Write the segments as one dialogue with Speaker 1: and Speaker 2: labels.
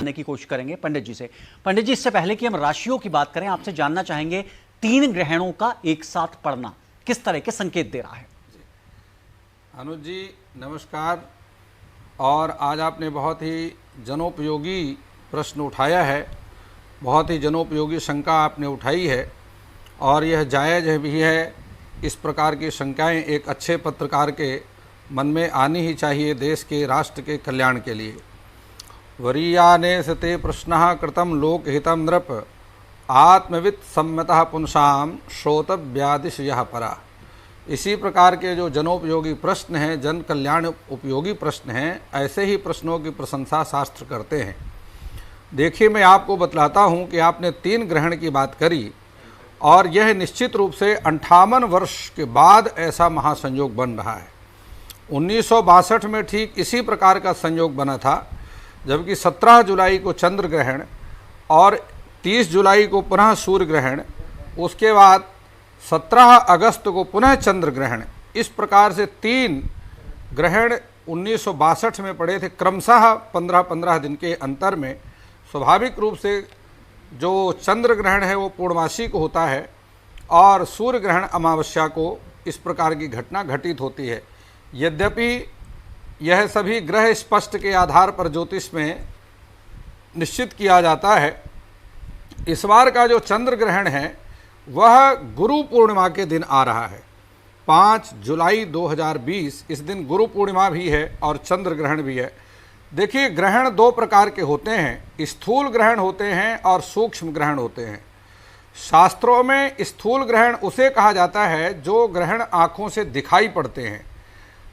Speaker 1: जानने की कोशिश करेंगे पंडित जी से। पंडित जी, इससे पहले कि हम राशियों की बात करें, आपसे जानना चाहेंगे 3 ग्रहणों का एक साथ पड़ना किस तरह के संकेत दे रहा है?
Speaker 2: अनुज जी नमस्कार। और आज आपने बहुत ही जनोपयोगी प्रश्न उठाया है, बहुत ही जनोपयोगी शंका आपने उठाई है और यह जायज़ भी है। इस प्रकार की शंकाएं एक अच्छे पत्रकार के मन में आनी ही चाहिए, देश के राष्ट्र के कल्याण के लिए। वरीयाने सते प्रश्नः कृतं लोकहितं नृप आत्मवित् सम्मतः पुंसाम श्रोतव्यादिशयः परा। इसी प्रकार के जो जनोपयोगी प्रश्न हैं, जन कल्याण उपयोगी प्रश्न हैं, ऐसे ही प्रश्नों की प्रशंसा शास्त्र करते हैं। देखिए, मैं आपको बतलाता हूं कि आपने 3 ग्रहण की बात करी और यह निश्चित रूप से 58 वर्ष के बाद ऐसा महासंयोग बन रहा है। 1962 में ठीक इसी प्रकार का संयोग बना था, जबकि 17 जुलाई को चंद्र ग्रहण और 30 जुलाई को पुनः सूर्य ग्रहण, उसके बाद 17 अगस्त को पुनः चंद्र ग्रहण। इस प्रकार से 3 ग्रहण 1962 में पड़े थे, क्रमशः 15-15 दिन के अंतर में। स्वाभाविक रूप से जो चंद्र ग्रहण है वो पूर्णमासी को होता है और सूर्य ग्रहण अमावस्या को इस प्रकार की घटना घटित होती है। यद्यपि यह सभी ग्रह स्पष्ट के आधार पर ज्योतिष में निश्चित किया जाता है, इस बार का जो चंद्र ग्रहण है वह गुरु पूर्णिमा के दिन आ रहा है। 5 जुलाई 2020 इस दिन गुरु पूर्णिमा भी है और चंद्र ग्रहण भी है। देखिए, ग्रहण 2 प्रकार के होते हैं, स्थूल ग्रहण होते हैं और सूक्ष्म ग्रहण होते हैं। शास्त्रों में स्थूल ग्रहण उसे कहा जाता है जो ग्रहण आँखों से दिखाई पड़ते हैं,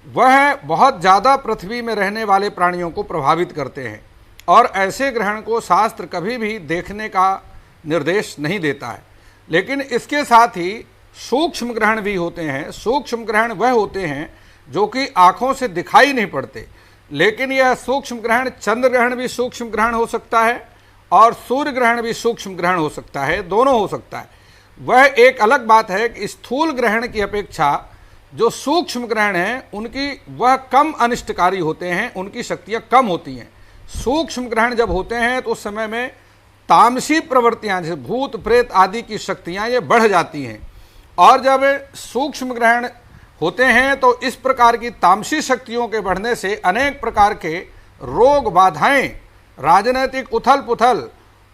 Speaker 2: वह बहुत ज़्यादा पृथ्वी में रहने वाले प्राणियों को प्रभावित करते हैं और ऐसे ग्रहण को शास्त्र कभी भी देखने का निर्देश नहीं देता है। लेकिन इसके साथ ही सूक्ष्म ग्रहण भी होते हैं। सूक्ष्म ग्रहण वह होते हैं जो कि आँखों से दिखाई नहीं पड़ते, लेकिन यह सूक्ष्म ग्रहण, चंद्र ग्रहण भी सूक्ष्म ग्रहण हो सकता है और सूर्य ग्रहण भी सूक्ष्म ग्रहण हो सकता है, दोनों हो सकता है। वह एक अलग बात है कि स्थूल ग्रहण की अपेक्षा जो सूक्ष्म ग्रहण हैं उनकी वह कम अनिष्टकारी होते हैं, उनकी शक्तियाँ कम होती हैं। सूक्ष्म ग्रहण जब होते हैं तो उस समय में तामसी प्रवृत्तियाँ, जैसे भूत प्रेत आदि की शक्तियाँ ये बढ़ जाती हैं, और जब सूक्ष्म ग्रहण होते हैं तो इस प्रकार की तामसी शक्तियों के बढ़ने से अनेक प्रकार के रोग बाधाएं, राजनीतिक उथल पुथल,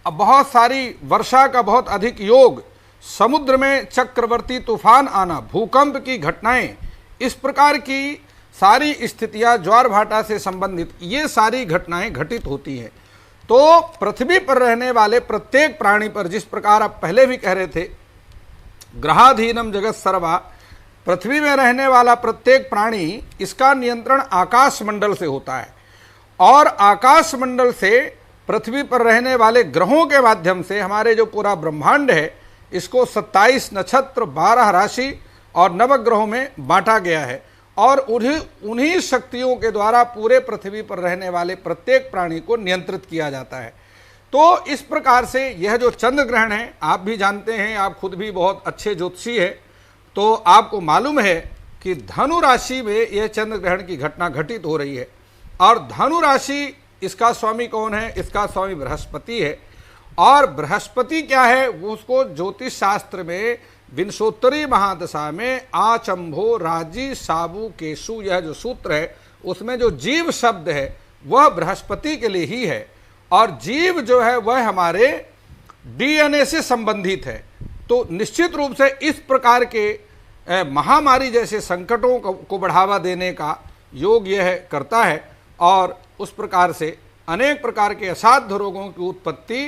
Speaker 2: बहुत सारी वर्षा का बहुत अधिक योग, समुद्र में चक्रवर्ती तूफान आना, भूकंप की घटनाएं, इस प्रकार की सारी स्थितियां, ज्वार भाटा से संबंधित ये सारी घटनाएं घटित होती हैं। तो पृथ्वी पर रहने वाले प्रत्येक प्राणी पर, जिस प्रकार आप पहले भी कह रहे थे, ग्रहाधीनम जगत सर्वा, पृथ्वी में रहने वाला प्रत्येक प्राणी, इसका नियंत्रण आकाश मंडल से होता है और आकाश मंडल से पृथ्वी पर रहने वाले ग्रहों के माध्यम से हमारे जो पूरा ब्रह्मांड है इसको 27 नक्षत्र, 12 राशि और नवग्रहों में बांटा गया है और उन्हीं शक्तियों के द्वारा पूरे पृथ्वी पर रहने वाले प्रत्येक प्राणी को नियंत्रित किया जाता है। तो इस प्रकार से यह जो चंद्र ग्रहण है, आप भी जानते हैं, आप खुद भी बहुत अच्छे ज्योतिषी हैं, तो आपको मालूम है कि धनु राशि में यह चंद्र ग्रहण की घटना घटित हो रही है और धनु राशि, इसका स्वामी कौन है? इसका स्वामी बृहस्पति है। और बृहस्पति क्या है? वो उसको ज्योतिष शास्त्र में विंशोत्तरी महादशा में आचंभो राजी साबु केशु, यह जो सूत्र है उसमें जो जीव शब्द है वह बृहस्पति के लिए ही है और जीव जो है वह हमारे डीएनए से संबंधित है। तो निश्चित रूप से इस प्रकार के महामारी जैसे संकटों को बढ़ावा देने का योग यह करता है और उस प्रकार से अनेक प्रकार के असाध्य रोगों की उत्पत्ति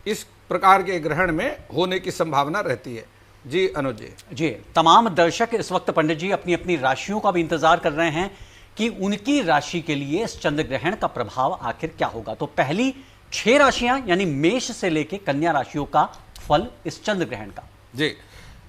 Speaker 2: इस प्रकार के ग्रहण में होने की संभावना रहती है। जी अनुज जी।
Speaker 1: तमाम दर्शक इस वक्त पंडित जी अपनी अपनी राशियों का भी इंतजार कर रहे हैं कि उनकी राशि के लिए इस चंद्र ग्रहण का प्रभाव आखिर क्या होगा। तो पहली 6 राशियां यानी मेष से लेकर कन्या राशियों का फल इस चंद्र ग्रहण का।
Speaker 2: जी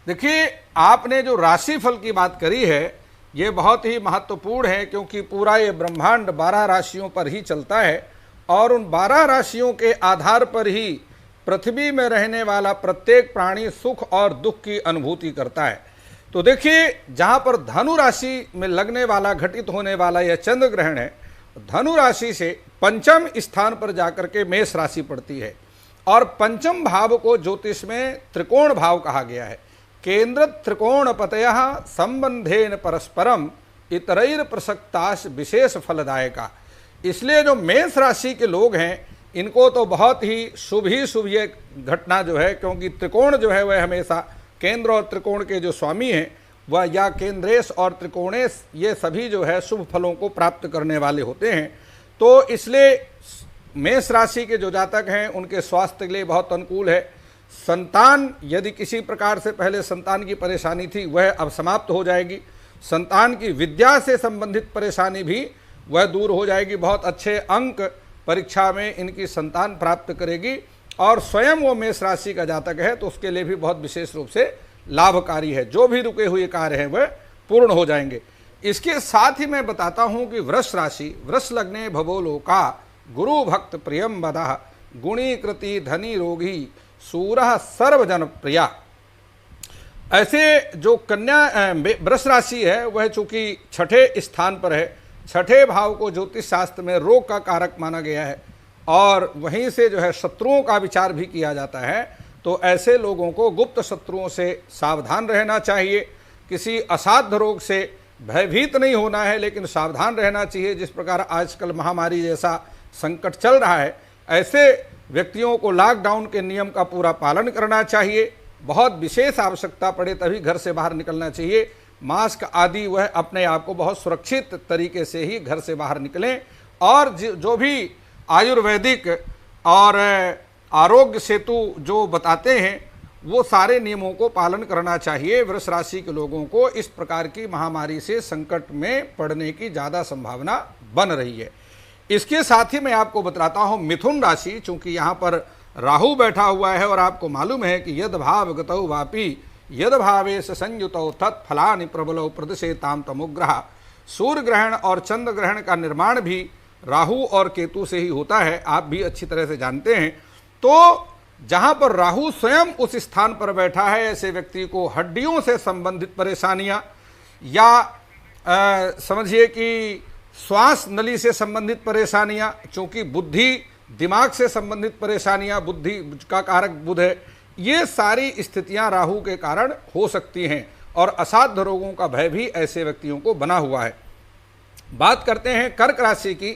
Speaker 2: देखिए, आपने जो राशि फल की बात करी है ये बहुत ही महत्वपूर्ण है, क्योंकि पूरा ये ब्रह्मांड 12 राशियों पर ही चलता है और उन 12 राशियों के आधार पर ही पृथ्वी में रहने वाला प्रत्येक प्राणी सुख और दुख की अनुभूति करता है। तो देखिए, जहाँ पर धनु राशि में लगने वाला, घटित होने वाला यह चंद्र ग्रहण है, धनु राशि से पंचम स्थान पर जाकर के मेष राशि पड़ती है। और पंचम भाव को ज्योतिष में त्रिकोण भाव कहा गया है। केंद्र त्रिकोण पतयः संबंधेन परस्परम इतरैर प्रसक्ताश विशेष फलदायका। इसलिए जो मेष राशि के लोग हैं इनको तो बहुत ही शुभ ये घटना जो है, क्योंकि त्रिकोण जो है वह हमेशा केंद्र और त्रिकोण के जो स्वामी हैं वह या केंद्रेश और त्रिकोणेश ये सभी जो है शुभ फलों को प्राप्त करने वाले होते हैं। तो इसलिए मेष राशि के जो जातक हैं उनके स्वास्थ्य के लिए बहुत अनुकूल है। संतान, यदि किसी प्रकार से पहले संतान की परेशानी थी वह अब समाप्त हो जाएगी। संतान की विद्या से संबंधित परेशानी भी वह दूर हो जाएगी। बहुत अच्छे अंक परीक्षा में इनकी संतान प्राप्त करेगी और स्वयं वो मेष राशि का जातक है तो उसके लिए भी बहुत विशेष रूप से लाभकारी है। जो भी रुके हुए कार्य हैं वह पूर्ण हो जाएंगे। इसके साथ ही मैं बताता हूं कि वृष राशि, वृष लग्ने भवो लोका गुरु भक्त प्रियम बदा गुणी कृति धनी रोगी सूरः सर्वजन प्रिया। ऐसे जो कन्या वृष राशि है वह चूंकि छठे स्थान पर है, छठे भाव को ज्योतिष शास्त्र में रोग का कारक माना गया है और वहीं से जो है शत्रुओं का विचार भी किया जाता है। तो ऐसे लोगों को गुप्त शत्रुओं से सावधान रहना चाहिए। किसी असाध्य रोग से भयभीत नहीं होना है, लेकिन सावधान रहना चाहिए। जिस प्रकार आजकल महामारी जैसा संकट चल रहा है, ऐसे व्यक्तियों को लॉकडाउन के नियम का पूरा पालन करना चाहिए। बहुत विशेष आवश्यकता पड़े तभी घर से बाहर निकलना चाहिए। मास्क आदि वह अपने आप को बहुत सुरक्षित तरीके से ही घर से बाहर निकलें। और जो भी आयुर्वेदिक और आरोग्य सेतु जो बताते हैं वो सारे नियमों को पालन करना चाहिए। वृष राशि के लोगों को इस प्रकार की महामारी से संकट में पड़ने की ज़्यादा संभावना बन रही है। इसके साथ ही मैं आपको बताता हूँ मिथुन राशि, चूंकि यहाँ पर राहु बैठा हुआ है और आपको मालूम है कि यद भाव गतौ वापी यद भावेश संयुतौ तत्फलानि प्रबलौ प्रदिशेताम तमोग्रह। सूर्य ग्रहण और चंद्र ग्रहण का निर्माण भी राहु और केतु से ही होता है, आप भी अच्छी तरह से जानते हैं। तो जहाँ पर राहु स्वयं उस स्थान पर बैठा है, ऐसे व्यक्ति को हड्डियों से संबंधित परेशानियाँ या समझिए कि श्वास नली से संबंधित परेशानियाँ, चूँकि बुद्धि दिमाग से संबंधित परेशानियाँ, बुद्धि का कारक बुध है, ये सारी स्थितियां राहु के कारण हो सकती हैं और असाध्य रोगों का भय भी ऐसे व्यक्तियों को बना हुआ है। बात करते हैं कर्क राशि की।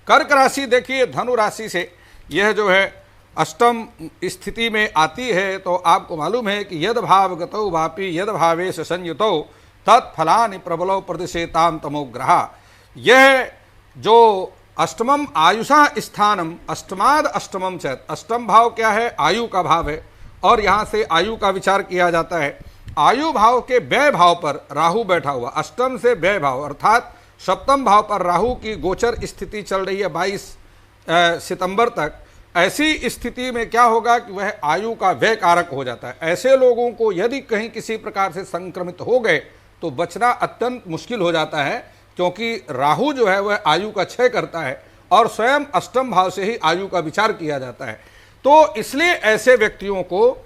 Speaker 2: कर्क राशि देखिए धनु राशि से यह जो है अष्टम स्थिति में आती है। तो आपको मालूम है कि यद भाव गतौ वापी यद भावेश संयुतौ तत्फलानि प्रबलौ प्रदिशेताम तमोग्रह। यह जो अष्टमम आयुषा स्थानम अष्टमाद अष्टमम चैत, अष्टम भाव क्या है? आयु का भाव है और यहाँ से आयु का विचार किया जाता है। आयु भाव के व्यय भाव पर राहु बैठा हुआ, अष्टम से व्यय भाव अर्थात सप्तम भाव पर राहु की गोचर स्थिति चल रही है 22 सितंबर तक। ऐसी स्थिति में क्या होगा कि वह आयु का व्यय कारक हो जाता है। ऐसे लोगों को यदि कहीं किसी प्रकार से संक्रमित हो गए तो बचना अत्यंत मुश्किल हो जाता है, क्योंकि राहु जो है वह आयु का क्षय करता है और स्वयं अष्टम भाव से ही आयु का विचार किया जाता है। तो इसलिए ऐसे व्यक्तियों को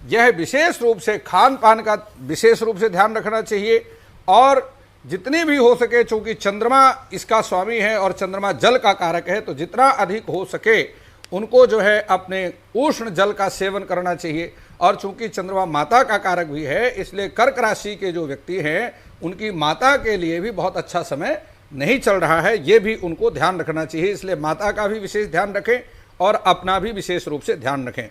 Speaker 2: यह विशेष रूप से खान पान का विशेष रूप से ध्यान रखना चाहिए और जितनी भी हो सके, चूंकि चंद्रमा इसका स्वामी है और चंद्रमा जल का कारक है, तो जितना अधिक हो सके उनको जो है अपने उष्ण जल का सेवन करना चाहिए। और चूंकि चंद्रमा माता का कारक भी है, इसलिए कर्क राशि के जो व्यक्ति हैं उनकी माता के लिए भी बहुत अच्छा समय नहीं चल रहा है, ये भी उनको ध्यान रखना चाहिए। इसलिए माता का भी विशेष ध्यान रखें और अपना भी विशेष रूप से ध्यान रखें।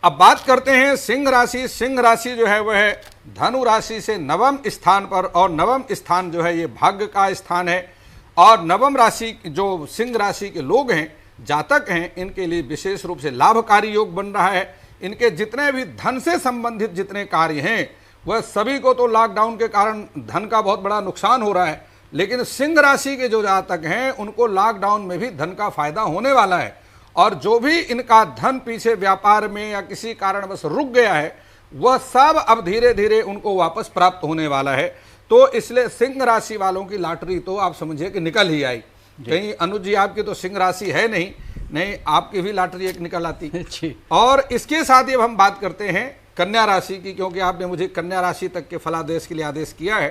Speaker 2: अब बात करते हैं सिंह राशि। सिंह राशि जो है वह धनु राशि से नवम स्थान पर, और नवम स्थान जो है ये भाग्य का स्थान है। और नवम राशि जो सिंह राशि के लोग हैं, जातक हैं, इनके लिए विशेष रूप से लाभकारी योग बन रहा है। इनके जितने भी धन से संबंधित जितने कार्य हैं वह सभी को तो लॉकडाउन के कारण धन का बहुत बड़ा नुकसान हो रहा है, लेकिन सिंह राशि के जो जातक हैं उनको लॉकडाउन में भी धन का फायदा होने वाला है। और जो भी इनका धन पीछे व्यापार में या किसी कारणवश रुक गया है वह सब अब धीरे धीरे उनको वापस प्राप्त होने वाला है। तो इसलिए सिंह राशि वालों की लॉटरी तो आप समझिए कि निकल ही आई। कहीं अनुज जी आपकी तो सिंह राशि है नहीं, आपकी भी लॉटरी एक निकल आती। और इसके साथ ही अब हम बात करते हैं कन्या राशि की, क्योंकि आपने मुझे कन्या राशि तक के फलादेश के लिए आदेश किया है।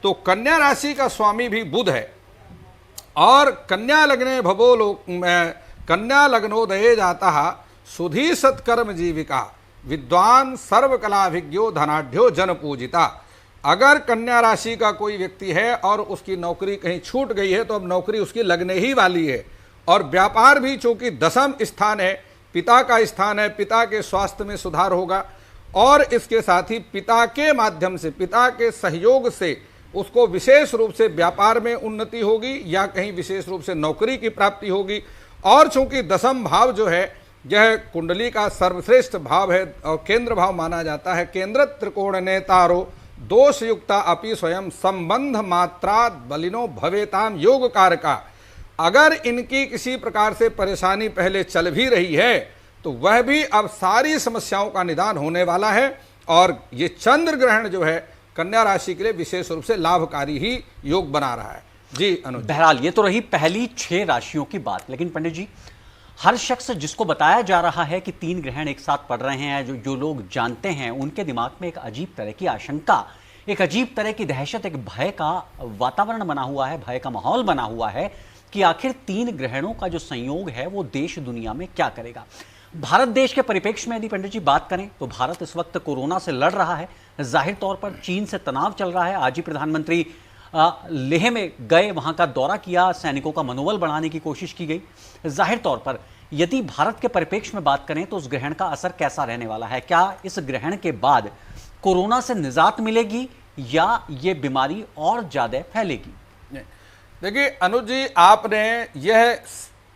Speaker 2: तो कन्या राशि का स्वामी भी बुध है और कन्या लग्ने भवो लोक कन्या लग्नोदये जाता सुधी सत्कर्म जीविका विद्वान सर्वकलाभिज्ञो धनाढ्यो जन पूजिता। अगर कन्या राशि का कोई व्यक्ति है और उसकी नौकरी कहीं छूट गई है तो अब नौकरी उसकी लगने ही वाली है। और व्यापार भी चूंकि दशम स्थान है, पिता का स्थान है, पिता के स्वास्थ्य में सुधार होगा और इसके साथ ही पिता के माध्यम से, पिता के सहयोग से उसको विशेष रूप से व्यापार में उन्नति होगी या कहीं विशेष रूप से नौकरी की प्राप्ति होगी। और चूंकि दशम भाव जो है यह कुंडली का सर्वश्रेष्ठ भाव है और केंद्र भाव माना जाता है। केंद्र त्रिकोण नेतारो दोष युक्ता अपि स्वयं संबंध मात्रा बलिनो भवेताम योग कारका। अगर इनकी किसी प्रकार से परेशानी पहले चल भी रही है तो वह भी अब सारी समस्याओं का निदान होने वाला है। और ये चंद्र ग्रहण जो है कन्या राशि के लिए विशेष रूप से लाभकारी ही योग बना रहा है। जी अनुज।
Speaker 1: बहरहाल ये तो रही पहली 6 राशियों की बात, लेकिन पंडित जी हर शख्स जिसको बताया जा रहा है कि 3 ग्रहण एक साथ पड़ रहे हैं, जो लोग जानते हैं उनके दिमाग में एक अजीब तरह की आशंका, एक अजीब तरह की दहशत, एक भय का वातावरण बना हुआ है, भय का माहौल बना हुआ है कि आखिर 3 ग्रहणों का जो संयोग है वो देश दुनिया में क्या करेगा। भारत देश के परिप्रेक्ष्य में यदि पंडित जी बात करें तो भारत इस वक्त कोरोना से लड़ रहा है। जाहिर तौर पर चीन से तनाव चल रहा है। आज ही प्रधानमंत्री लेह में गए, वहां का दौरा किया, सैनिकों का मनोबल बढ़ाने की कोशिश की गई। जाहिर तौर पर यदि भारत के परिप्रेक्ष्य में बात करें तो उस ग्रहण का असर कैसा रहने वाला है? क्या इस ग्रहण के बाद कोरोना से निजात मिलेगी या ये बीमारी और ज्यादा फैलेगी?
Speaker 2: देखिए अनुज जी, आपने यह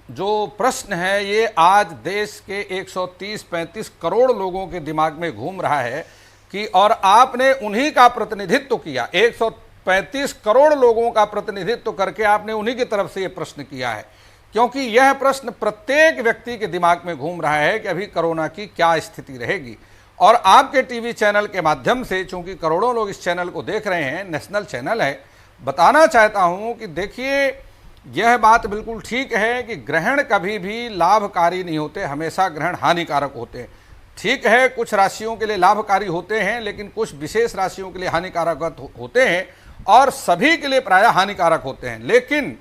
Speaker 2: जो प्रश्न है ये आज देश के 130-135 करोड़ लोगों के दिमाग में घूम रहा है कि, और आपने उन्हीं का प्रतिनिधित्व किया, 135 करोड़ लोगों का प्रतिनिधित्व करके आपने उन्हीं की तरफ से ये प्रश्न किया है। क्योंकि यह प्रश्न प्रत्येक व्यक्ति के दिमाग में घूम रहा है कि अभी कोरोना की क्या स्थिति रहेगी। और आपके टीवी चैनल के माध्यम से, चूंकि करोड़ों लोग इस चैनल को देख रहे हैं, नेशनल चैनल है, बताना चाहता हूं कि देखिए यह बात बिल्कुल ठीक है कि ग्रहण कभी भी लाभकारी नहीं होते, हमेशा ग्रहण हानिकारक होते हैं। ठीक है, कुछ राशियों के लिए लाभकारी होते हैं लेकिन कुछ विशेष राशियों के लिए हानिकारक होते हैं और सभी के लिए प्रायः हानिकारक होते हैं। लेकिन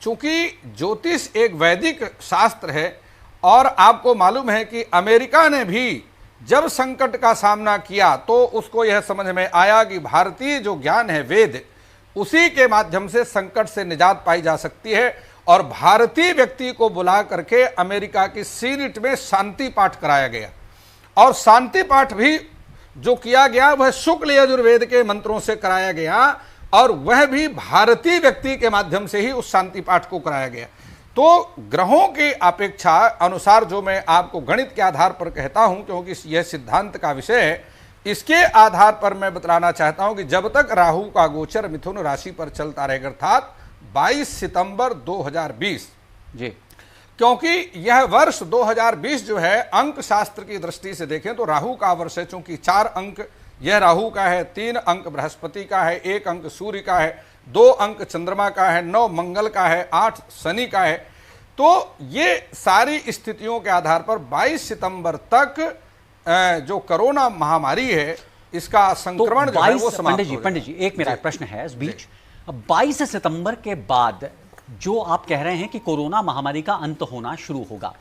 Speaker 2: चूंकि ज्योतिष एक वैदिक शास्त्र है और आपको मालूम है कि अमेरिका ने भी जब संकट का सामना किया तो उसको यह समझ में आया कि भारतीय जो ज्ञान है, वेद, उसी के माध्यम से संकट से निजात पाई जा सकती है। और भारतीय व्यक्ति को बुला करके अमेरिका की सीनेट में शांति पाठ कराया गया और शांति पाठ भी जो किया गया वह शुक्ल यजुर्वेद के मंत्रों से कराया गया और वह भी भारतीय व्यक्ति के माध्यम से ही उस शांति पाठ को कराया गया। तो ग्रहों की अपेक्षा अनुसार जो मैं आपको गणित के आधार पर कहता हूं, क्योंकि यह सिद्धांत का विषय है, इसके आधार पर मैं बतलाना चाहता हूं कि जब तक राहु का गोचर मिथुन राशि पर चलता रहेगा, अर्थात 22 सितंबर 2020,
Speaker 1: जी,
Speaker 2: क्योंकि यह वर्ष 2020 जो है अंक शास्त्र की दृष्टि से देखें तो राहु का वर्ष है। चूंकि 4 अंक यह राहु का है, 3 अंक बृहस्पति का है, 1 अंक सूर्य का है, 2 अंक चंद्रमा का है, 9 मंगल का है, 8 शनि का है। तो ये सारी स्थितियों के आधार पर 22 सितंबर तक जो कोरोना महामारी है इसका संक्रमण
Speaker 1: तो
Speaker 2: जो है वो समाप्त हो जाएगा।
Speaker 1: पंडित जी एक मेरा प्रश्न है इस बीच, 22 सितंबर के बाद जो आप कह रहे हैं कि कोरोना महामारी का अंत होना शुरू होगा,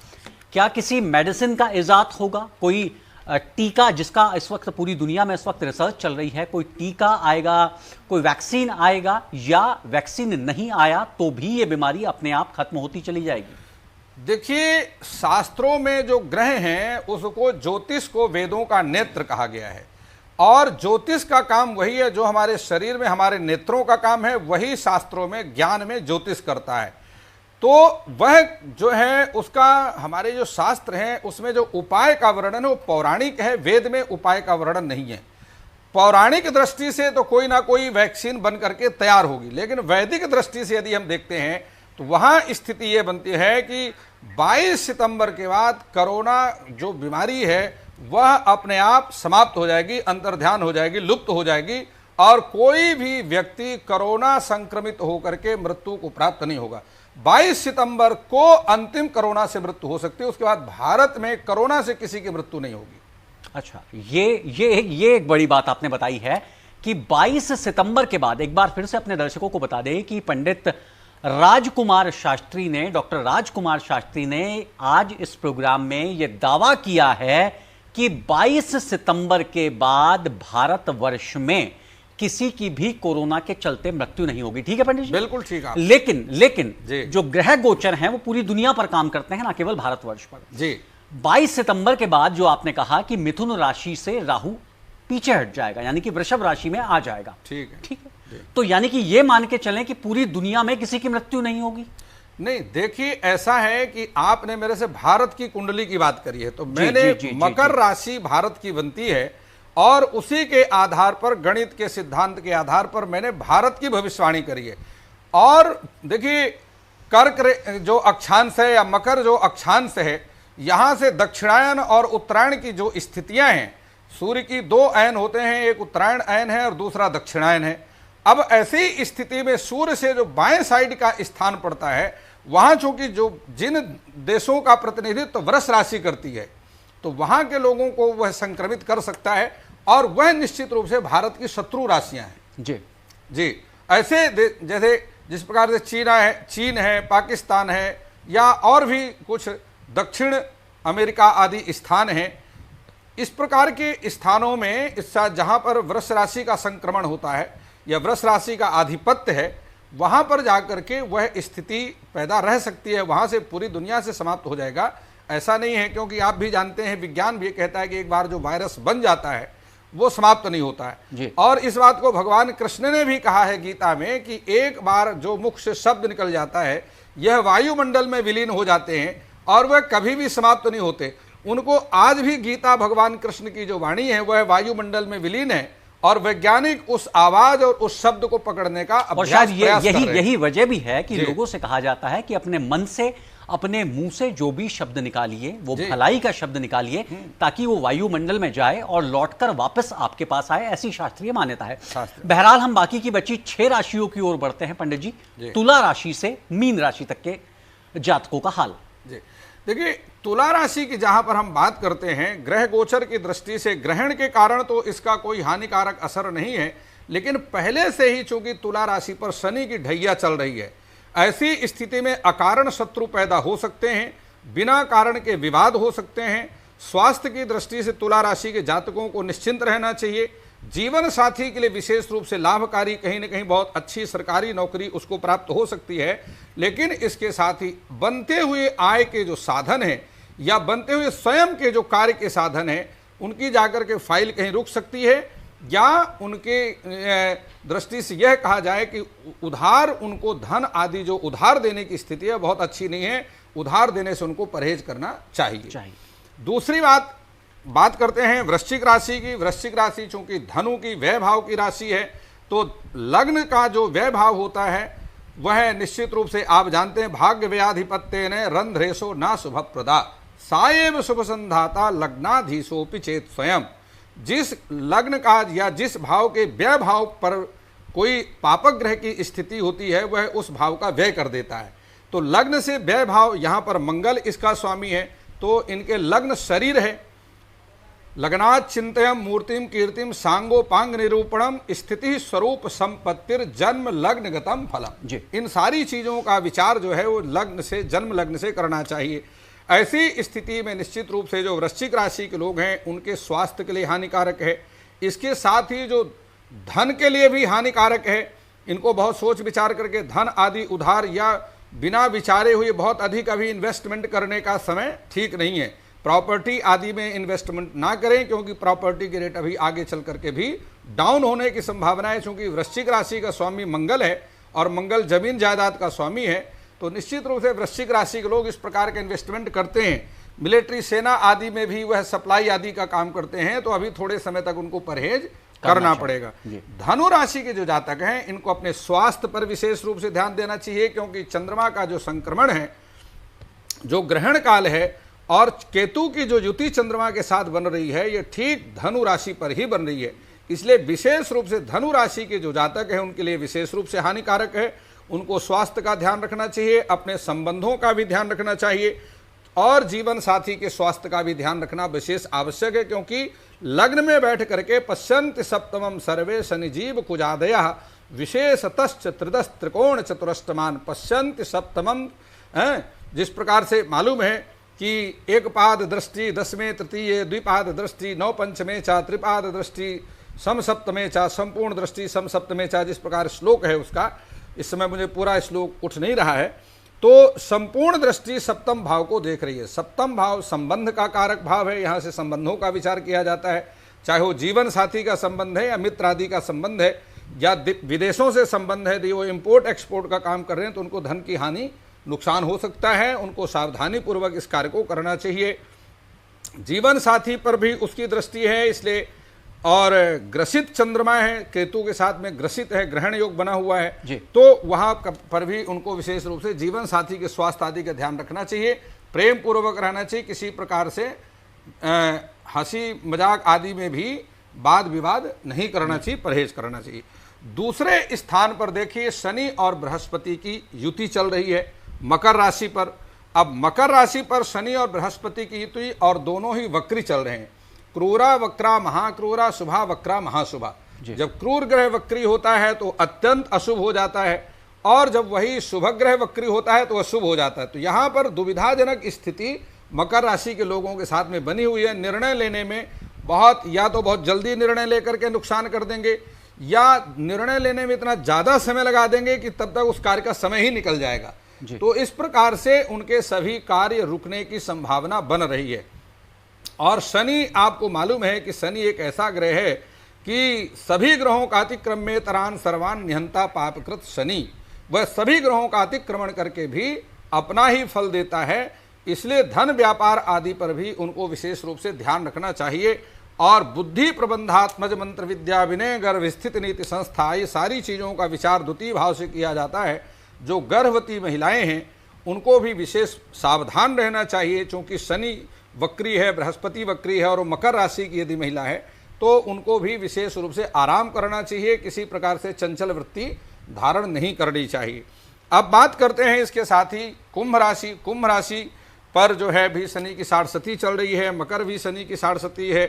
Speaker 1: क्या किसी मेडिसिन का इजाद होगा? कोई टीका, जिसका इस वक्त पूरी दुनिया में इस वक्त रिसर्च चल रही है, कोई टीका आएगा, कोई वैक्सीन आएगा, या वैक्सीन नहीं आया तो भी ये बीमारी अपने आप खत्म होती चली जाएगी?
Speaker 2: देखिए, शास्त्रों में जो ग्रह हैं उसको, ज्योतिष को वेदों का नेत्र कहा गया है और ज्योतिष का काम वही है जो हमारे शरीर में हमारे नेत्रों का काम है, वही शास्त्रों में ज्ञान में ज्योतिष करता है। तो वह जो है उसका, हमारे जो शास्त्र हैं उसमें जो उपाय का वर्णन है वो पौराणिक है, वेद में उपाय का वर्णन नहीं है। पौराणिक दृष्टि से तो कोई ना कोई वैक्सीन बन करके तैयार होगी, लेकिन वैदिक दृष्टि से यदि हम देखते हैं तो वहाँ स्थिति ये बनती है कि 22 सितंबर के बाद कोरोना जो बीमारी है वह अपने आप समाप्त हो जाएगी, अंतर्ध्यान हो जाएगी, लुप्त हो जाएगी और कोई भी व्यक्ति कोरोना संक्रमित होकर के मृत्यु को प्राप्त नहीं होगा। 22 सितंबर को अंतिम कोरोना से मृत्यु हो सकती है, उसके बाद भारत में कोरोना से किसी की मृत्यु नहीं होगी।
Speaker 1: अच्छा, ये एक बड़ी बात आपने बताई है कि 22 सितंबर के बाद, एक बार फिर से अपने दर्शकों को बता दें कि पंडित राजकुमार शास्त्री ने, डॉक्टर राजकुमार शास्त्री ने आज इस प्रोग्राम में यह दावा किया है कि 22 सितंबर के बाद भारतवर्ष में किसी की भी कोरोना के चलते मृत्यु नहीं होगी। ठीक है पंडित जी?
Speaker 2: बिल्कुल ठीक है।
Speaker 1: लेकिन
Speaker 2: जी।
Speaker 1: जो ग्रह गोचर हैं वो पूरी दुनिया पर काम करते हैं, ना केवल भारतवर्ष पर।
Speaker 2: जी।
Speaker 1: 22 सितंबर के बाद जो आपने कहा कि मिथुन राशि से राहु पीछे हट जाएगा, यानी कि वृषभ राशि में आ जाएगा।
Speaker 2: ठीक है।
Speaker 1: ठीक है, तो यानी कि यह मान के चलें कि पूरी दुनिया में किसी की मृत्यु नहीं होगी।
Speaker 2: नहीं, देखिए ऐसा है कि आपने मेरे से भारत की कुंडली की बात करी है, तो मैंने मकर राशि भारत की बनती है और उसी के आधार पर, गणित के सिद्धांत के आधार पर मैंने भारत की भविष्यवाणी करी है। और देखिए कर्क जो अक्षांश है या मकर जो अक्षांश है, यहां से दक्षिणायन और उत्तरायण की जो स्थितियां हैं, सूर्य की दो अयन होते हैं, एक उत्तरायण अयन है और दूसरा दक्षिणायन है। अब ऐसी स्थिति में सूर्य से जो बाएं साइड का स्थान पड़ता है, वहां चूंकि जो जिन देशों का प्रतिनिधित्व वृष राशि करती है, तो वहां के लोगों को वह संक्रमित कर सकता है और वह निश्चित रूप से भारत की शत्रु राशियां हैं।
Speaker 1: जी
Speaker 2: जी। ऐसे जैसे जिस प्रकार से चीन है, पाकिस्तान है, या और भी कुछ दक्षिण अमेरिका आदि स्थान हैं, इस प्रकार के स्थानों में जहां पर वृष राशि का संक्रमण होता है या वृष राशि का आधिपत्य है, वहां पर जाकर के वह स्थिति पैदा रह सकती है, वहां से पूरी दुनिया से समाप्त हो जाएगा ऐसा नहीं है, क्योंकि आप भी जानते हैं, विज्ञान भी कहता है कि एक बार जो वायरस बन जाता है वो समाप्त नहीं होता है। और इस बात को भगवान कृष्ण ने भी कहा है गीता में कि एक बार जो मुख से शब्द निकल जाता है, यह वायुमंडल में विलीन हो जाते हैं और वह कभी भी समाप्त नहीं होते। उनको आज भी गीता भगवान कृष्ण की जो वाणी है वह वायुमंडल में विलीन है और वैज्ञानिक उस आवाज और उस शब्द को पकड़ने का अभ्यास प्रयास कर रहे हैं।
Speaker 1: यही वजह भी है कि लोगों से कहा जाता है कि अपने मन से, अपने मुंह से जो भी शब्द निकालिए वो भलाई का शब्द निकालिए, ताकि वो वायुमंडल में जाए और लौटकर वापस आपके पास आए, ऐसी शास्त्रीय मान्यता है। बहरहाल हम बाकी की बची 6 राशियों की ओर बढ़ते हैं पंडित जी। तुला राशि से मीन राशि तक के जातकों का हाल।
Speaker 2: देखिए तुला राशि की जहां पर हम बात करते हैं, ग्रह गोचर की दृष्टि से ग्रहण के कारण तो इसका कोई हानिकारक असर नहीं है, लेकिन पहले से ही चूंकि तुला राशि पर शनि की ढैया चल रही है, ऐसी स्थिति में अकारण शत्रु पैदा हो सकते हैं, बिना कारण के विवाद हो सकते हैं। स्वास्थ्य की दृष्टि से तुला राशि के जातकों को निश्चिंत रहना चाहिए। जीवन साथी के लिए विशेष रूप से लाभकारी, कहीं न कहीं बहुत अच्छी सरकारी नौकरी उसको प्राप्त हो सकती है, लेकिन इसके साथ ही बनते हुए आय के जो साधन हैं या बनते हुए स्वयं के जो कार्य के साधन हैं, उनकी जाकर के फाइल कहीं रुक सकती है, या उनके दृष्टि से यह कहा जाए कि उधार, उनको धन आदि जो उधार देने की स्थिति है बहुत अच्छी नहीं है, उधार देने से उनको परहेज करना चाहिए। दूसरी बात करते हैं वृश्चिक राशि की। वृश्चिक राशि चूंकि धनु की व्यय भाव की राशि है, तो लग्न का जो व्यय भाव होता है वह निश्चित रूप से आप जानते हैं, भाग्य व्ययाधिपत्य ने रंध्रेशो ना शुभ प्रदा साएव शुभ संधाता लग्नाधीशोपि चेत स्वयं। जिस लग्न का या जिस भाव के व्यय भाव पर कोई पापक ग्रह की स्थिति होती है, वह उस भाव का व्यय कर देता है। तो लग्न से व्यय भाव, यहाँ पर मंगल इसका स्वामी है, तो इनके लग्न शरीर है। लग्नात् चिंतयम मूर्तिम कीर्तिम सांगोपांग निरूपणम स्थिति स्वरूप संपत्तिर जन्म लग्न गतम फलम। इन सारी चीजों का विचार जो है वो लग्न से, जन्म लग्न से करना चाहिए। ऐसी स्थिति में निश्चित रूप से जो वृश्चिक राशि के लोग हैं उनके स्वास्थ्य के लिए हानिकारक है। इसके साथ ही जो धन के लिए भी हानिकारक है। इनको बहुत सोच विचार करके धन आदि उधार या बिना विचारे हुए बहुत अधिक अभी इन्वेस्टमेंट करने का समय ठीक नहीं है। प्रॉपर्टी आदि में इन्वेस्टमेंट ना करें, क्योंकि प्रॉपर्टी के रेट अभी आगे चल करके भी डाउन होने की संभावना है। क्योंकि वृश्चिक राशि का स्वामी मंगल है और मंगल जमीन जायदाद का स्वामी है, तो निश्चित रूप से वृश्चिक राशि के लोग इस प्रकार के इन्वेस्टमेंट करते हैं। मिलिट्री, सेना आदि में भी वह सप्लाई आदि का काम करते हैं, तो अभी थोड़े समय तक उनको परहेज करना पड़ेगा। धनु राशि के जो जातक हैं इनको अपने स्वास्थ्य पर विशेष रूप से ध्यान देना चाहिए, क्योंकि चंद्रमा का जो संक्रमण है, जो ग्रहण काल है, और केतु की जो युति चंद्रमा के साथ बन रही है, ये ठीक धनु राशि पर ही बन रही है। इसलिए विशेष रूप से धनु राशि के जो जातक हैं उनके लिए विशेष रूप से हानिकारक है। उनको स्वास्थ्य का ध्यान रखना चाहिए, अपने संबंधों का भी ध्यान रखना चाहिए, और जीवन साथी के स्वास्थ्य का भी ध्यान रखना विशेष आवश्यक है। क्योंकि लग्न में बैठ करके पश्यन्ति सप्तमम सर्वे शनिजीव कुजादयः विशेषतश्च त्रिदश त्रिकोण चतुरष्टमान पश्यन्ति सप्तमम। जिस प्रकार से मालूम है कि एक पाद दृष्टि दसवें तृतीय, द्विपाद दृष्टि नौ पंचमे चा, त्रिपाद दृष्टि सम सप्तमे चा, संपूर्ण दृष्टि सम सप्तमे चा, जिस प्रकार श्लोक है उसका, इस समय मुझे पूरा श्लोक उठ नहीं रहा है। तो संपूर्ण दृष्टि सप्तम भाव को देख रही है। सप्तम भाव संबंध का कारक भाव है, यहाँ से संबंधों का विचार किया जाता है, चाहे वो जीवन साथी का संबंध है या मित्र आदि का संबंध है या विदेशों से संबंध है, यदि वो इम्पोर्ट एक्सपोर्ट का काम कर रहे हैं तो उनको धन की हानि नुकसान हो सकता है, उनको सावधानी पूर्वक इस कार्य को करना चाहिए। जीवन साथी पर भी उसकी दृष्टि है इसलिए, और ग्रसित चंद्रमा है, केतु के साथ में ग्रसित है, ग्रहण योग बना हुआ है, तो वहां पर भी उनको विशेष रूप से जीवन साथी के स्वास्थ्य आदि का ध्यान रखना चाहिए, प्रेम पूर्वक रहना चाहिए, किसी प्रकार से हंसी मजाक आदि में भी वाद विवाद नहीं करना चाहिए, परहेज करना चाहिए। दूसरे स्थान पर देखिए शनि और बृहस्पति की युति चल रही है मकर राशि पर। अब मकर राशि पर शनि और बृहस्पति की युति, और दोनों ही वक्री चल रहे हैं, क्रूरा वक्रा महाक्रूरा, शुभा वक्रा महाशुभा। जब क्रूर ग्रह वक्री होता है तो अत्यंत अशुभ हो जाता है, और जब वही शुभ ग्रह वक्री होता है तो अशुभ हो जाता है। तो यहाँ पर दुविधाजनक स्थिति मकर राशि के लोगों के साथ में बनी हुई है। निर्णय लेने में या तो बहुत जल्दी निर्णय लेकर के नुकसान कर देंगे, या निर्णय लेने में इतना ज़्यादा समय लगा देंगे कि तब तक उस कार्य का समय ही निकल जाएगा। तो इस प्रकार से उनके सभी कार्य रुकने की संभावना बन रही है। और शनि, आपको मालूम है कि शनि एक ऐसा ग्रह है कि सभी ग्रहों का अतिक्रम में तरान सर्वान निहंता पापकृत शनि, वह सभी ग्रहों का अतिक्रमण करके भी अपना ही फल देता है। इसलिए धन व्यापार आदि पर भी उनको विशेष रूप से ध्यान रखना चाहिए। और बुद्धि प्रबंधात्मज मंत्र विद्या विनय गर्भ स्थित नीति संस्था, ये सारी चीज़ों का विचार द्वितीय भाव से किया जाता है। जो गर्भवती महिलाएं हैं उनको भी विशेष सावधान रहना चाहिए, क्योंकि शनि वक्री है, बृहस्पति वक्री है, और मकर राशि की यदि महिला है तो उनको भी विशेष रूप से आराम करना चाहिए, किसी प्रकार से चंचल वृत्ति धारण नहीं करनी चाहिए। अब बात करते हैं इसके साथ ही कुंभ राशि। कुंभ राशि पर जो है भी शनि की साढ़सती चल रही है, मकर भी शनि की साढ़सती है,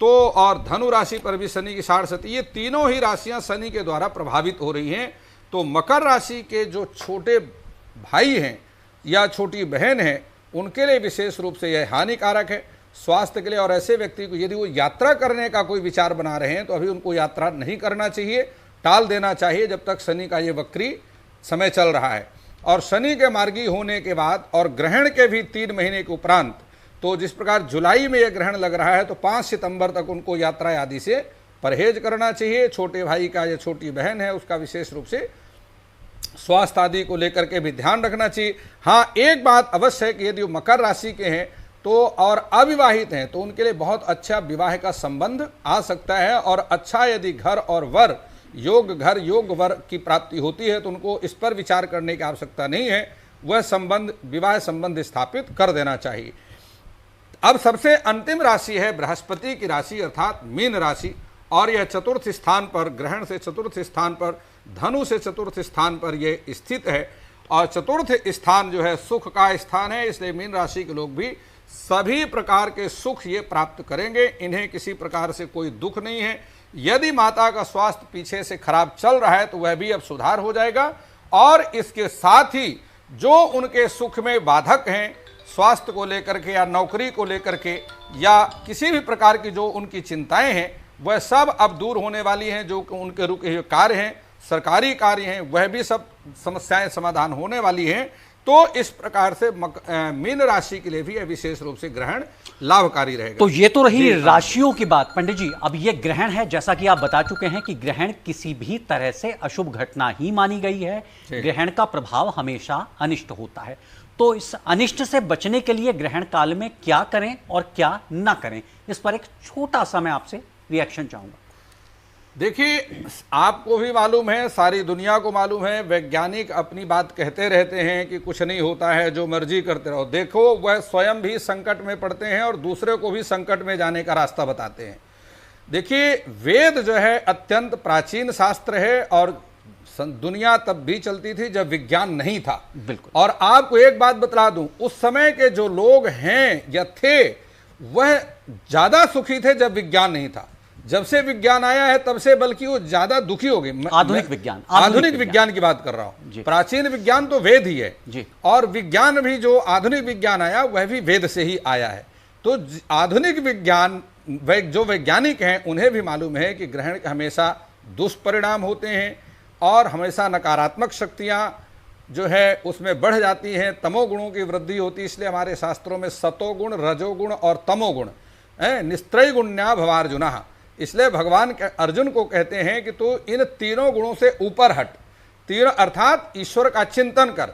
Speaker 2: तो और धनु राशि पर भी शनि की साढ़सती, ये तीनों ही राशियां शनि के द्वारा प्रभावित हो रही हैं। तो मकर राशि के जो छोटे भाई हैं या छोटी बहन हैं उनके लिए विशेष रूप से यह हानिकारक है स्वास्थ्य के लिए। और ऐसे व्यक्ति को यदि वो यात्रा करने का कोई विचार बना रहे हैं तो अभी उनको यात्रा नहीं करना चाहिए, टाल देना चाहिए जब तक शनि का ये वक्री समय चल रहा है। और शनि के मार्गी होने के बाद और ग्रहण के भी 3 महीने के उपरांत, तो जिस प्रकार जुलाई में यह ग्रहण लग रहा है तो 5 सितंबर तक उनको यात्रा आदि से परहेज करना चाहिए। छोटे भाई का या छोटी बहन है उसका विशेष रूप से स्वास्थ्य आदि को लेकर के भी ध्यान रखना चाहिए। हाँ, एक बात अवश्य है कि यदि वो मकर राशि के हैं तो और अविवाहित हैं तो उनके लिए बहुत अच्छा विवाह का संबंध आ सकता है। और अच्छा यदि घर और वर योग, घर योग वर की प्राप्ति होती है तो उनको इस पर विचार करने की आवश्यकता नहीं है, वह संबंध विवाह संबंध स्थापित कर देना चाहिए। अब सबसे अंतिम राशि है बृहस्पति की राशि अर्थात मीन राशि, और यह चतुर्थ स्थान पर, ग्रहण से चतुर्थ स्थान पर, धनु से चतुर्थ स्थान पर यह स्थित है। और चतुर्थ स्थान जो है सुख का स्थान है, इसलिए मीन राशि के लोग भी सभी प्रकार के सुख ये प्राप्त करेंगे, इन्हें किसी प्रकार से कोई दुख नहीं है। यदि माता का स्वास्थ्य पीछे से खराब चल रहा है तो वह भी अब सुधार हो जाएगा। और इसके साथ ही जो उनके सुख में बाधक हैं स्वास्थ्य को लेकर के या नौकरी को लेकर के या किसी भी प्रकार की जो उनकी चिंताएं हैं वह सब अब दूर होने वाली हैं। जो उनके रुके हुए कार्य हैं, सरकारी कार्य हैं, वह भी सब समस्याएं समाधान होने वाली हैं। तो इस प्रकार से मीन राशि के लिए भी विशेष रूप से ग्रहण लाभकारी रहेगा।
Speaker 1: तो ये तो रही राशियों की बात। पंडित जी, अब ये ग्रहण है, जैसा कि आप बता चुके हैं कि ग्रहण किसी भी तरह से अशुभ घटना ही मानी गई है। ग्रहण का प्रभाव हमेशा अनिष्ट होता है। तो इस अनिष्ट से बचने के लिए ग्रहण काल में क्या करें और क्या ना करें, इस पर एक छोटा सा मैं आपसे रिएक्शन चाहूंगा।
Speaker 2: देखिए, आपको भी मालूम है, सारी दुनिया को मालूम है, वैज्ञानिक अपनी बात कहते रहते हैं कि कुछ नहीं होता है, जो मर्जी करते रहो। देखो, वह स्वयं भी संकट में पड़ते हैं और दूसरे को भी संकट में जाने का रास्ता बताते हैं। देखिए, वेद जो है अत्यंत प्राचीन शास्त्र है और दुनिया तब भी चलती थी जब विज्ञान नहीं था।
Speaker 1: बिल्कुल।
Speaker 2: और आपको एक बात बतला दूं, उस समय के जो लोग हैं या थे वह ज्यादा सुखी थे जब विज्ञान नहीं था। जब से विज्ञान आया है तब से बल्कि वो ज्यादा दुखी हो गए। आधुनिक विज्ञान की बात कर रहा हूं। प्राचीन विज्ञान तो वेद ही है
Speaker 1: जी।
Speaker 2: और विज्ञान भी जो आधुनिक विज्ञान आया वह भी वेद से ही आया है। तो आधुनिक विज्ञान जो वैज्ञानिक हैं उन्हें भी मालूम है कि ग्रहण के हमेशा दुष्परिणाम होते हैं और हमेशा नकारात्मक शक्तियां जो है उसमें बढ़ जाती हैं, तमोगुणों की वृद्धि होती है। इसलिए हमारे शास्त्रों में सतोगुण, रजोगुण और तमोगुण निस्त्रय गुण्या भवार्जुना, इसलिए भगवान अर्जुन को कहते हैं कि तू इन तीनों गुणों से ऊपर हट। तीनों अर्थात ईश्वर का चिंतन कर,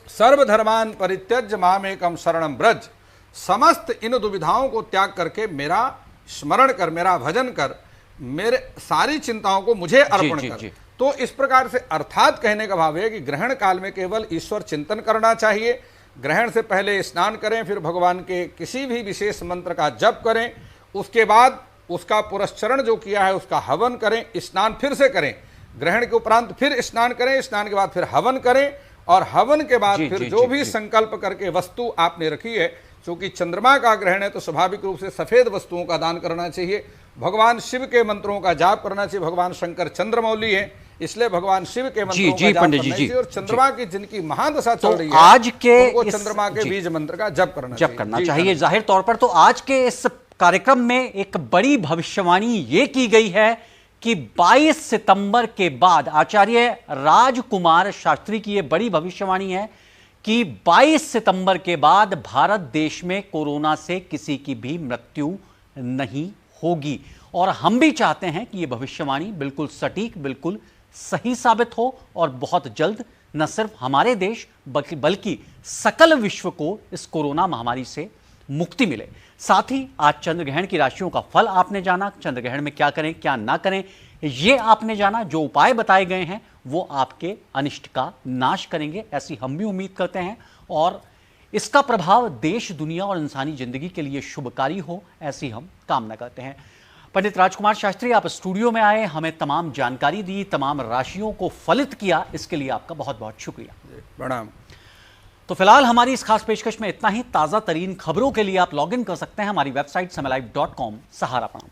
Speaker 2: सर्वधर्मान परित्यज्य मामेकम शरणम ब्रज, समस्त इन दुविधाओं को त्याग करके मेरा स्मरण कर, मेरा भजन कर, मेरे सारी चिंताओं को मुझे अर्पण कर। तो इस प्रकार से अर्थात कहने का भाव है कि ग्रहण काल में केवल ईश्वर चिंतन करना चाहिए। ग्रहण से पहले स्नान करें, फिर भगवान के किसी भी विशेष मंत्र का जप करें, उसके बाद उसका पुरस्चरण जो किया है उसका हवन करें, स्नान फिर से करें, ग्रहण के उपरांत फिर स्नान करें, स्नान के बाद फिर हवन करें और हवन के बाद फिर जो भी संकल्प करके वस्तु आपने रखी है, क्योंकि चंद्रमा का ग्रहण है तो स्वाभाविक रूप से सफेद वस्तुओं का दान करना चाहिए। भगवान शिव के मंत्रों का जाप करना चाहिए। भगवान शंकर चंद्रमौली है, इसलिए भगवान शिव के मंत्रों का जाप करना चाहिए और चंद्रमा की जिनकी महादशा चल रही है
Speaker 1: आज के
Speaker 2: उनको चंद्रमा के बीज मंत्र का जप करना
Speaker 1: चाहिए। जाहिर तौर पर तो आज के इस कार्यक्रम में एक बड़ी भविष्यवाणी ये की गई है कि 22 सितंबर के बाद, आचार्य राजकुमार शास्त्री की यह बड़ी भविष्यवाणी है कि 22 सितंबर के बाद भारत देश में कोरोना से किसी की भी मृत्यु नहीं होगी। और हम भी चाहते हैं कि यह भविष्यवाणी बिल्कुल सटीक, बिल्कुल सही साबित हो और बहुत जल्द न सिर्फ हमारे देश बल्कि सकल विश्व को इस कोरोना महामारी से मुक्ति मिले। साथ ही आज चंद्रग्रहण की राशियों का फल आपने जाना, चंद्रग्रहण में क्या करें क्या ना करें ये आपने जाना। जो उपाय बताए गए हैं वो आपके अनिष्ट का नाश करेंगे, ऐसी हम भी उम्मीद करते हैं और इसका प्रभाव देश, दुनिया और इंसानी जिंदगी के लिए शुभकारी हो, ऐसी हम कामना करते हैं। पंडित राजकुमार शास्त्री, आप स्टूडियो में आए, हमें तमाम जानकारी दी, तमाम राशियों को फलित किया, इसके लिए आपका बहुत बहुत शुक्रिया।
Speaker 2: प्रणाम।
Speaker 1: तो फिलहाल हमारी इस खास पेशकश में इतना ही। ताज़ा तरीन खबरों के लिए आप लॉग इन कर सकते हैं हमारी वेबसाइट समयलाइव.com। सहारा प्रणाम।